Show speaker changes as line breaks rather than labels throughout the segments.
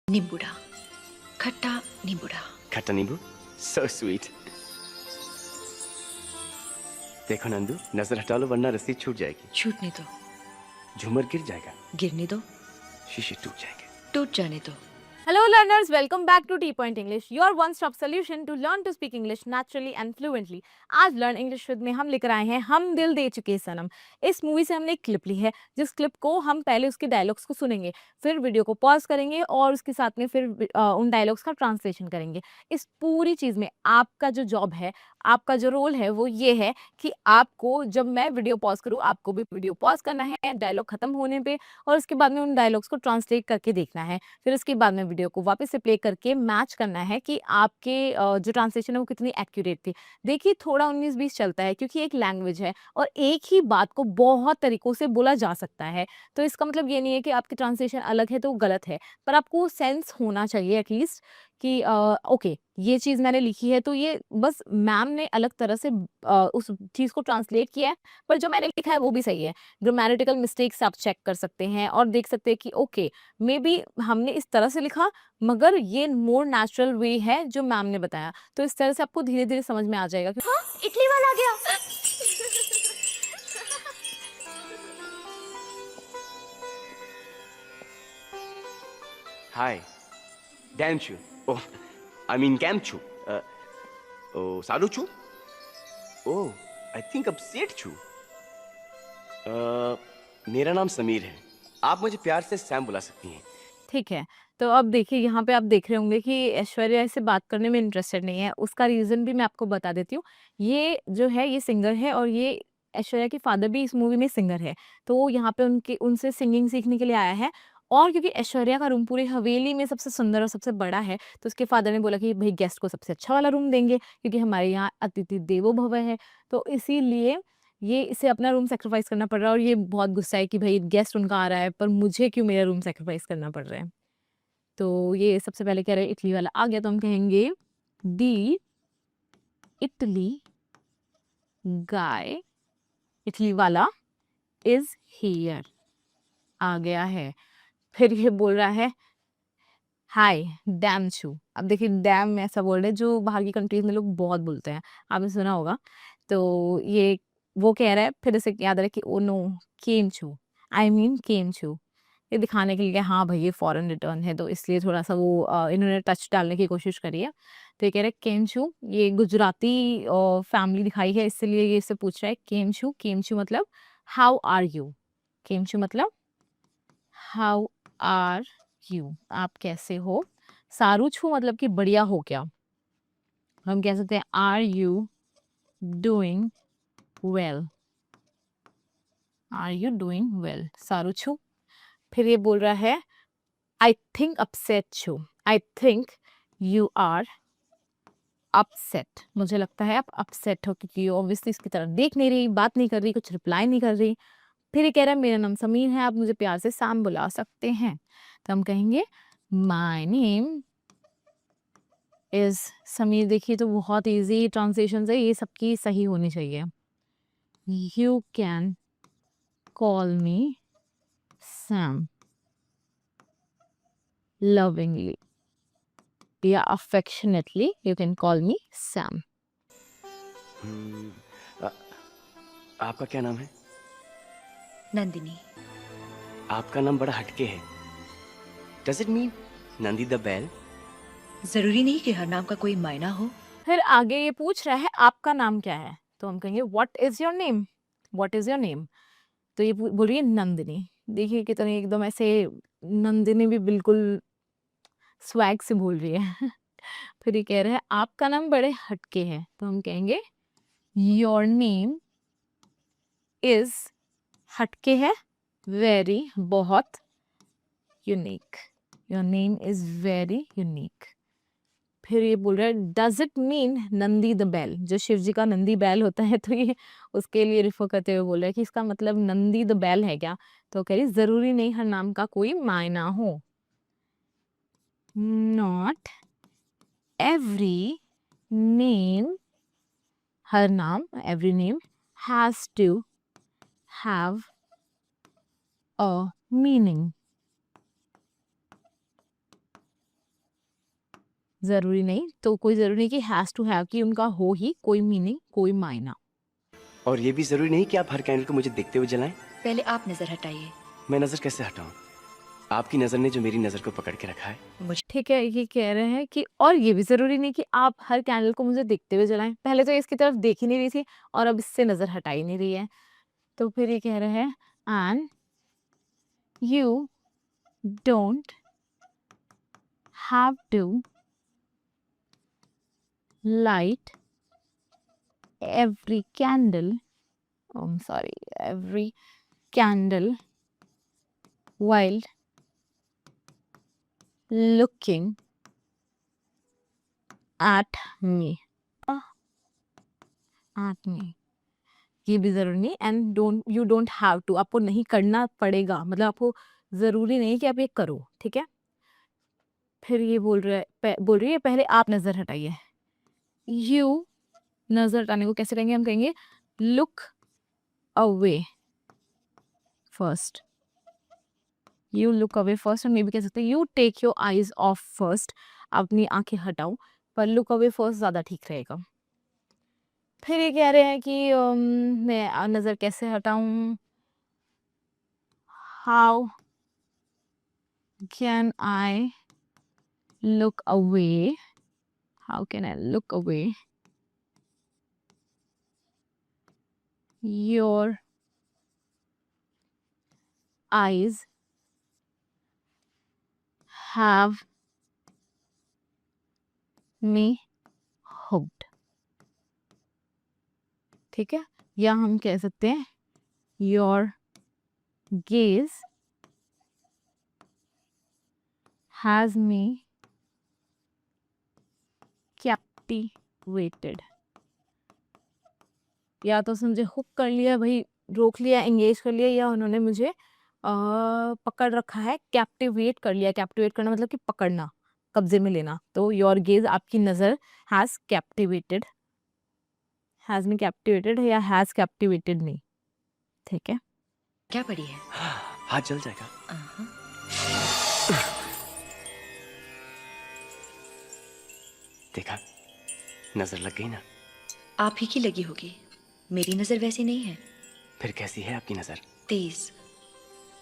नींबूड़ा, खट्टा नींबूड़ा।
खट्टा नींबू, सो स्वीट। देखो नंदू, नजर हटा लो वरना रस्सी छूट जाएगी।
छूटने दो,
झूमर गिर जाएगा,
गिरने दो,
शीशे टूट जाएंगे।
टूट जाने दो।
Hello learners, welcome back to T Point English, your one-stop solution to learn to speak English naturally and fluently. आज लर्न इंग्लिश विद में हम लेकर आए हैं हम दिल दे चुके सनम। इस मूवी से हमने एक क्लिप ली है, जिस क्लिप को हम पहले उसके डायलॉग्स को सुनेंगे, फिर वीडियो को पॉज करेंगे और उसके साथ में फिर उन डायलॉग्स का ट्रांसलेशन करेंगे। इस पूरी चीज़ में आपका जो जॉब है, आपका जो रोल है वो ये है कि आपको जब मैं वीडियो पॉज करूँ, आपको भी वीडियो पॉज करना है डायलॉग खत्म होने पे और उसके बाद में उन डायलॉग्स को ट्रांसलेट करके देखना है। फिर उसके बाद में वीडियो को वापस से प्ले करके मैच करना है कि आपके जो ट्रांसलेशन है वो कितनी एक्यूरेट थी। देखिए थोड़ा 19-20 चलता है क्योंकि एक लैंग्वेज है और एक ही बात को बहुत तरीकों से बोला जा सकता है। तो इसका मतलब ये नहीं है कि आपकी ट्रांसलेशन अलग है तो वो गलत है, पर आपको सेंस होना चाहिए एटलीस्ट कि ओके ये चीज़ मैंने लिखी है तो ये बस मैम ने अलग तरह से उस चीज़ को ट्रांसलेट किया है, पर जो मैंने लिखा है वो भी सही है। ग्रामेटिकल मिस्टेक्स आप चेक कर सकते हैं और देख सकते हैं कि ओके मे बी हमने इस तरह से लिखा मगर ये मोर नेचुरल वे है जो मैम ने बताया। तो इस तरह से आपको धीरे-धीरे समझ में आ जाएगा कि हाँ, इटली वाला आ गया।
हाय, डैम चू। ओह, आई मीन कैम चू। ओ सालू चू। ओह, आई थिंक अपसेट चू। मेरा नाम समीर है, आप मुझे प्यार से सैम बुला सकती हैं।
ठीक है, तो अब देखिए यहाँ पे आप देख रहे होंगे कि ऐश्वर्या इससे बात करने में इंटरेस्टेड नहीं है। उसका रीज़न भी मैं आपको बता देती हूँ। ये जो है ये सिंगर है और ये ऐश्वर्या के फादर भी इस मूवी में सिंगर है। तो वो यहाँ पे उनके उनसे सिंगिंग सीखने के लिए आया है और क्योंकि ऐश्वर्या का रूम पूरी हवेली में सबसे सुंदर और सबसे बड़ा है, तो उसके फादर ने बोला कि भई गेस्ट को सबसे अच्छा वाला रूम देंगे क्योंकि हमारे यहाँ अतिथि देवो भव है। तो इसीलिए ये इसे अपना रूम सैक्रिफाइस करना पड़ रहा है और ये बहुत गुस्सा है कि भई गेस्ट उनका आ रहा है, पर मुझे क्यों मेरा रूम सैक्रिफाइस करना पड़ रहा है। तो ये सबसे पहले कह रहे हैं इटली वाला आ गया तो हम कहेंगे दी इटली गाय इटली वाला इज हियर आ गया है। फिर ये बोल रहा है हाय डैम छू। अब देखिए डैम में ऐसा बोल रहे हैं जो बाहर की कंट्रीज में लोग बहुत बोलते हैं, आपने सुना होगा। तो ये वो कह रहा है फिर इसे याद रहे कि ओ नो केम छू, आई मीन केम छू। ये दिखाने के लिए कि हाँ भाई ये फॉरेन रिटर्न है तो इसलिए थोड़ा-सा वो इन्होंने टच डालने की कोशिश करी है। तो ये कह रहे हैं केम छू, ये गुजराती फैमिली दिखाई है इसलिए ये इससे पूछ रहा है केम छू मतलब हाउ आर यू? केम छू मतलब हाउ आर यू? आप कैसे हो? सारू छू मतलब कि बढ़िया हो क्या? हम कह सकते हैं are you doing well? Are you doing well? सारू छू। फिर ये बोल रहा है आई थिंक अपसेट छू, I think you are upset. मुझे लगता है आप अपसेट हो क्योंकि ऑब्वियसली इसकी तरफ देख नहीं रही, बात नहीं कर रही, कुछ रिप्लाई नहीं कर रही। फिर ये कह रहा है मेरा नाम समीर है, आप मुझे प्यार से सैम बुला सकते हैं। तो हम कहेंगे माय नेम इज समीर। देखिए तो बहुत इजी ट्रांसलेशन है, ये सबकी सही होनी चाहिए। You can call me Sam lovingly या affectionately you can call me Sam.
आ, आपका क्या नाम है?
नंदिनी।
आपका नाम बड़ा हटके है। Does it mean Nandi the बैल?
जरूरी नहीं कि हर नाम का कोई मायना हो।
फिर आगे ये पूछ रहा है आपका नाम क्या है? तो हम कहेंगे what is your name? What is your name? तो ये बोल रही है नंदिनी। देखिए कितनी एकदम ऐसे नंदिनी भी बिल्कुल स्वैग से बोल रही है। फिर ये कह रहा है आपका नाम बड़े हटके है। तो हम कहेंगे योर नेम इज हटके है, वेरी बहुत unique. Your name is very unique. फिर ये बोल रहा है does it mean Nandi the बैल? जो शिव जी का नंदी बैल होता है तो ये उसके लिए रिफर करते हुए बोल रहा है कि इसका मतलब नंदी द बैल है क्या? तो कह रही जरूरी नहीं हर नाम का कोई मायना हो। नॉट एवरी नेम, हर नाम every name has to have a meaning. ज़रूरी नहीं, तो कोई ज़रूरी नहीं कि हैज़ टू हैव कि उनका हो ही कोई मीनिंग, कोई मायना।
और ये भी जरूरी नहीं कि आप हर कैंडल को मुझे देखते हुए जलाएं।
पहले आप नजर हटाइए।
मैं नजर कैसे हटाऊं? आपकी नजर ने जो मेरी नजर को पकड़ के रखा है।
मुझे
ठीक है, ये कह रहे हैं कि और ये भी ज़रूरी नहीं कि आप हर कैंडल को मुझे देखते हुए जलाएँ। पहले तो ये इसकी तरफ देख ही नहीं रही थी और अब इससे नज़र हटा ही नहीं रही है। तो फिर ये कह रहे हैं and you don't have to light every candle, oh, I'm sorry, every candle while looking at me. At me. ये भी जरूरी नहीं and don't you don't have to, आपको नहीं करना पड़ेगा, मतलब आपको जरूरी नहीं कि आप ये करो, ठीक है। फिर ये बोल रही है पहले आप नजर हटाइए। यू नजर हटाने को कैसे कहेंगे? हम कहेंगे look away first. You look away first, हम ये भी कह सकते हैं you take your eyes off first, अपनी आंखें हटाओ, पर लुक अवे फर्स्ट ज़्यादा ठीक रहेगा। फिर ये कह रहे हैं कि मैं नज़र कैसे हटाऊं? How can I look away? How can I look away your eyes have me hooked, ठीक है। या हम कह सकते हैं your gauge has me captivated. या तो उसने मुझे हुक कर लिया भाई, रोक लिया, एंगेज कर लिया, या उन्होंने मुझे पकड़ रखा है, कैप्टिवेट कर लिया। कैप्टिवेट करना मतलब कि पकड़ना, कब्जे में लेना। तो योर गेज, आपकी नज़र, has captivated, has me captivated या हैज़ कैप्टिवेटेड मी, ठीक है।
क्या पड़ी है?
हाथ जल जाएगा।
आहा,
देखा, नजर लग गई ना।
आप ही की लगी होगी, मेरी नजर वैसी नहीं है।
फिर कैसी है आपकी नजर?
तेज,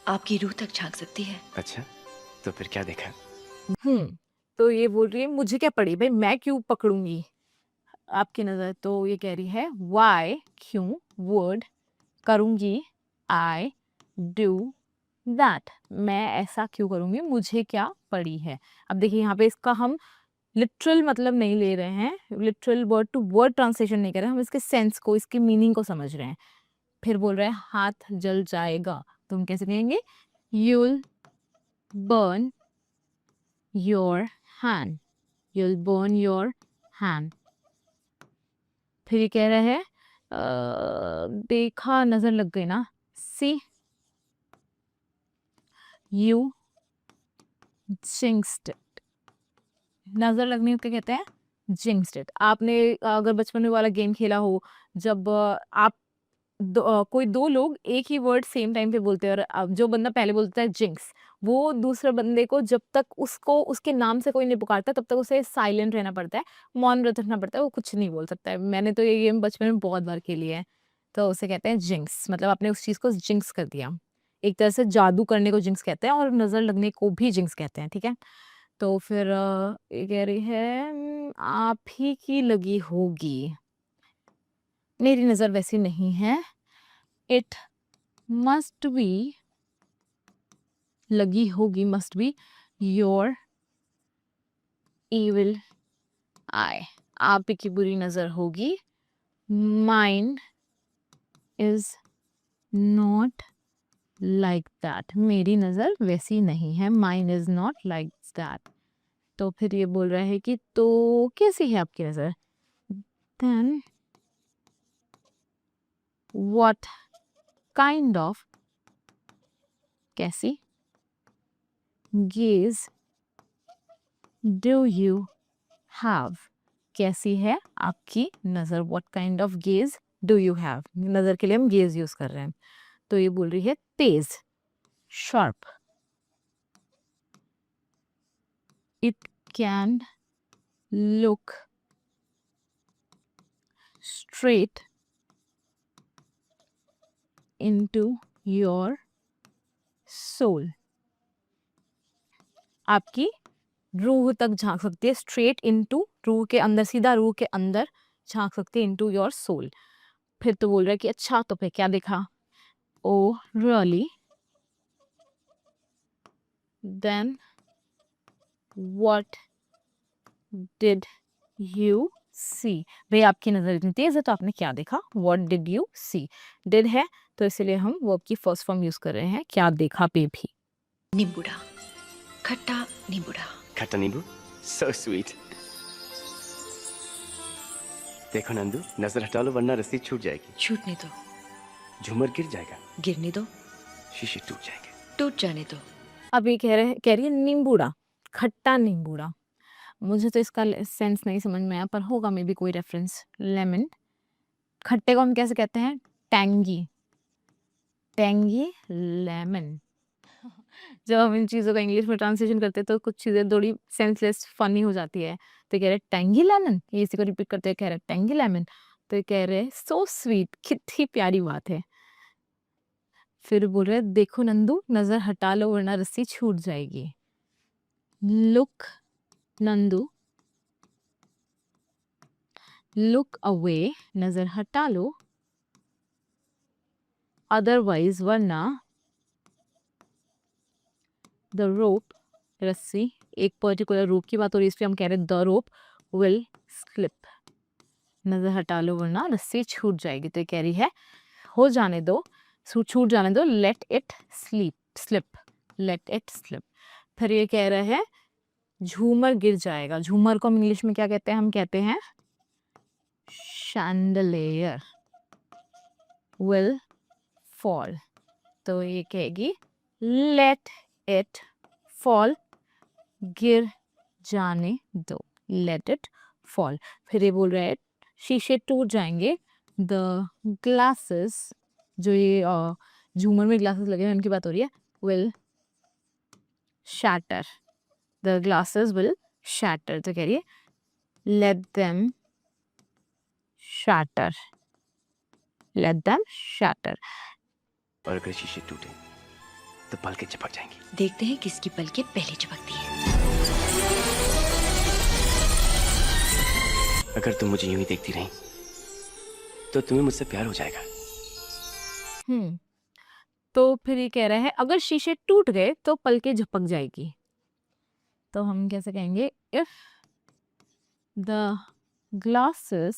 आपकी रूह तक झांक सकती है।
अच्छा, तो फिर क्या देखा?
तो ये बोल रही है मुझे क्या पड़ी भाई, मैं क्यों पकड़ूंगी आपकी नज़र। तो ये कह रही है वाई, क्यों, वुड, करूंगी, आई डू दैट, मैं ऐसा क्यों करूंगी, मुझे क्या पड़ी है। अब देखिए यहाँ पे इसका हम लिटरल मतलब नहीं ले रहे हैं, literal word to word translation नहीं कर रहे हैं, हम इसके सेंस को, इसकी मीनिंग को समझ रहे हैं। फिर बोल रहे हैं हाथ जल जाएगा, तो हम कैसे कहेंगे you'll burn your hand, you'll burn your hand। फिर ये कह रहे हैं देखा, नजर लग गई ना, see you jinxed it, नजर लगने को क्या कहते हैं, jinxed it। आपने अगर बचपन में वाला गेम खेला हो, जब आप कोई दो लोग एक ही वर्ड सेम टाइम पे बोलते हैं और अब जो बंदा पहले बोलता है जिंक्स, वो दूसरे बंदे को जब तक उसको उसके नाम से कोई नहीं पुकारता तब तक उसे साइलेंट रहना पड़ता है, मौन व्रत रखना पड़ता है, वो कुछ नहीं बोल सकता है। मैंने तो ये गेम बचपन में बहुत बार खेली है। तो उसे कहते हैं जिंक्स, मतलब आपने उस चीज़ को जिंक्स कर दिया। एक तरह से जादू करने को जिंक्स कहते हैं और नज़र लगने को भी जिंक्स कहते हैं, ठीक है। तो फिर ये कह रही है आप ही की लगी होगी, मेरी नज़र वैसी नहीं है। इट मस्ट बी, लगी होगी, मस्ट बी योर इविल आई, आप ही की बुरी नजर होगी। Mine is not like that, मेरी नजर वैसी नहीं है। Mine is not like that. तो फिर ये बोल रहा है कि तो कैसी है आपकी नजर? देन व्हाट काइंड ऑफ, कैसी, गेज डू यू हैव, कैसी है आपकी नज़र। What kind of gauge do you have, नज़र के लिए हम गेज यूज कर रहे हैं। तो ये बोल रही है तेज, sharp, it can look straight into your soul. आपकी रूह तक झांक सकती है, स्ट्रेट इनटू, रूह के अंदर, सीधा रूह के अंदर झांक सकती है, इनटू योर सोल. फिर तो बोल रहा है कि अच्छा, तो फिर क्या देखा? Oh really, then what did you see? भाई आपकी नजर इतनी तेज है तो आपने क्या देखा? What did you see? Did है तो इसलिए हम वर्ब की फर्स्ट फॉर्म यूज कर रहे हैं, क्या देखा पे भी.
नींबूड़ा, खट्टा नींबूड़ा।
खट्टा नींबू, so sweet. देखो नंदू, नजर हटा लो वरना रस्सी छूट जाएगी,
छूटने दो,
झूमर गिर जाएगा,
गिरने दो,
शीशे टूट जाएंगे.
टूट जाने दो।
अब ये कह रही है नींबूड़ा, खट्टा नींबूड़ा. मुझे तो इसका सेंस नहीं समझ में आया, पर होगा मे बी कोई रेफरेंस. लेमन, खट्टे को हम कैसे कहते हैं? Tangy, tangy lemon. जब हम इन चीज़ों का इंग्लिश में ट्रांसलेशन करते हैं तो कुछ चीज़ें थोड़ी सेंसलेस फनी हो जाती है. तो कह रहे टैंगी लेमन, ये इसी को रिपीट करते हैं, कह रहे टैंगी लेमन. तो कह रहे सो स्वीट, कितनी प्यारी बात है. फिर बोल रहे देखो नंदू, नजर हटा लो वरना रस्सी छूट जाएगी. लुक नंदू, लुक अवे, नजर हटा लो, अदरवाइज वरना, द रोप, रस्सी, एक पर्टिकुलर रोप की बात हो रही है इसलिए हम कह रहे हैं द रोप विल स्लिप, नजर हटा लो वरना रस्सी छूट जाएगी. तो ये कह रही है हो जाने दो, छूट जाने दो, let it slip, let it slip. फिर ये कह रहा है झूमर गिर जाएगा. झूमर को हम इंग्लिश में क्या कहते हैं? हम कहते हैं chandelier will fall. तो ये कहेगी let it fall, गिर जाने दो, let it fall. फिर ये बोल रहा है शीशे टूट जाएंगे. the glasses, जो ये झूमर में ग्लासेस लगे हैं उनकी बात हो रही है, will shatter, the glasses will shatter. तो कह रही है let them shatter, let them shatter.
और अगर शीशे टूटे तो पलकें झपक जाएंगी.
देखते हैं किसकी पलकें पहले झपकती है।
अगर तुम मुझे यूं ही देखती रही तो तुम्हें मुझसे प्यार हो जाएगा.
तो फिर ये कह रहा है अगर शीशे टूट गए तो पलकें झपक जाएगी. तो हम कैसे कहेंगे? If the glasses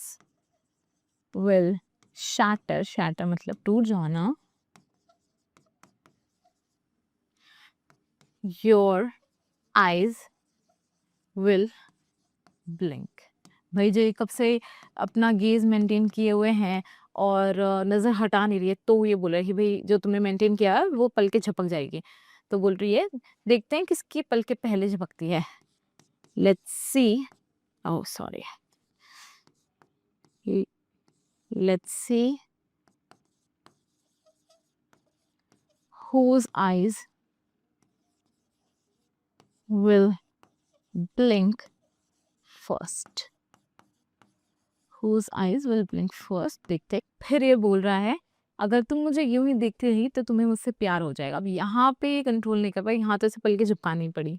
will shatter, shatter मतलब टूट जाना, your eyes will blink. भाई जो ये कब से अपना गेज मेंटेन किए हुए हैं और नज़र हटा नहीं रही है, तो ये बोल रहा है कि भाई जो तुमने मेंटेन किया है वो पलकें झपक जाएगी. तो बोल रही है देखते हैं किसकी पलकें पहले झपकती है. Let's see, oh sorry, let's see whose eyes will blink first, whose eyes will blink first. देखते हैं. फिर ये बोल रहा है अगर तुम मुझे यूं ही देखती रही तो तुम्हें मुझसे प्यार हो जाएगा. अब यहाँ पे कंट्रोल नहीं कर पाई, यहाँ तो ऐसे पलके झपकानी पड़ी.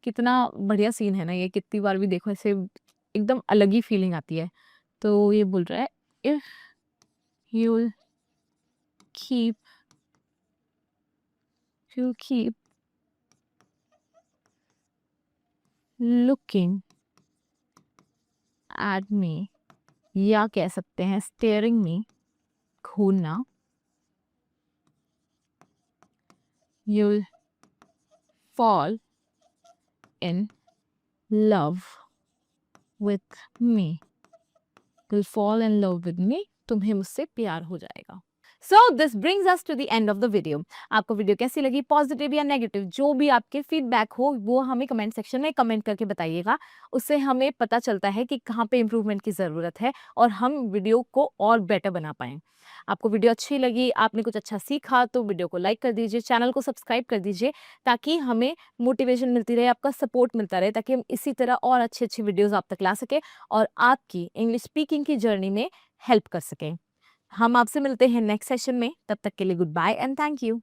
कितना बढ़िया सीन है ना ये, कितनी बार भी देखो ऐसे एकदम अलग ही फीलिंग आती है. तो ये बोल रहा है if you'll keep looking at me, या कह सकते हैं staring me, Ghurna, you'll fall in love with me, you'll fall in love with me, तुम्हें मुझसे प्यार हो जाएगा. So this brings us to the end of the video. आपको वीडियो कैसी लगी, पॉजिटिव या नेगेटिव, जो भी आपके फीडबैक हो वो हमें कमेंट सेक्शन में कमेंट करके बताइएगा। उससे हमें पता चलता है कि कहाँ पे इम्प्रूवमेंट की ज़रूरत है और हम वीडियो को और बेटर बना पाएँ। आपको वीडियो अच्छी लगी, आपने कुछ अच्छा सीखा तो वीडियो को लाइक कर दीजिए, चैनल को सब्सक्राइब कर दीजिए ताकि हमें मोटिवेशन मिलती रहे, आपका सपोर्ट मिलता रहे, ताकि हम इसी तरह और अच्छी-अच्छी वीडियोज़ आप तक ला सकें और आपकी इंग्लिश स्पीकिंग की जर्नी में हेल्प कर सकें। हम आपसे मिलते हैं नेक्स्ट सेशन में, तब तक के लिए goodbye and thank you.